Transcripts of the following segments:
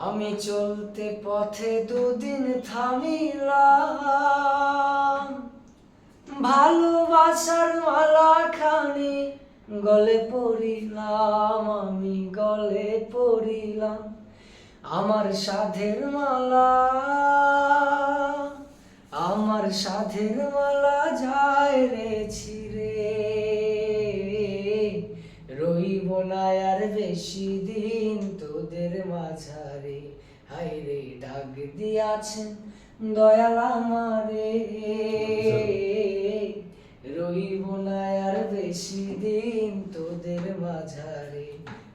আমি চলতে পথে দুদিন থামিলাম, ভালোবাসার মালা খানি গলে পড়িলাম, আমি গলে পড়িলাম। আমার সাধের মালা, আমার সাধের মালা যায় রে ছিঁড়ে, রইব না আর বেশি দিন তোদের মাঝারে। হায় রে ডাক দিয়াছেন দয়াল আমারে, রইব না আর বেশি দিন তোদের মাঝারে।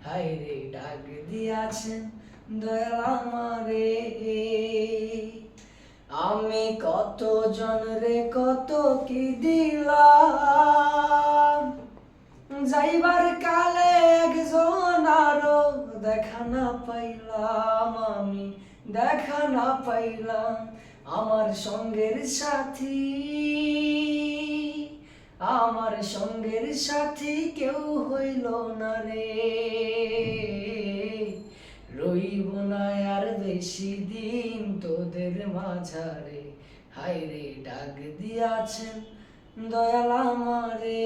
হায় রে ডাক দিয়াছেন দয়াল আমারে। আমি কত জনরে কত কি দিলাম, যাইবার কালে একজন আরো দেখা না পাইলাম, আমি দেখা না পাইলাম। আমার সঙ্গের সাথী, আমার সঙ্গের সাথী কেউ হইল না রে, রইব না আর বেশি দিন তোদের মাঝারে। হায় রে ডাক দিয়াছেন দয়াল আমারে।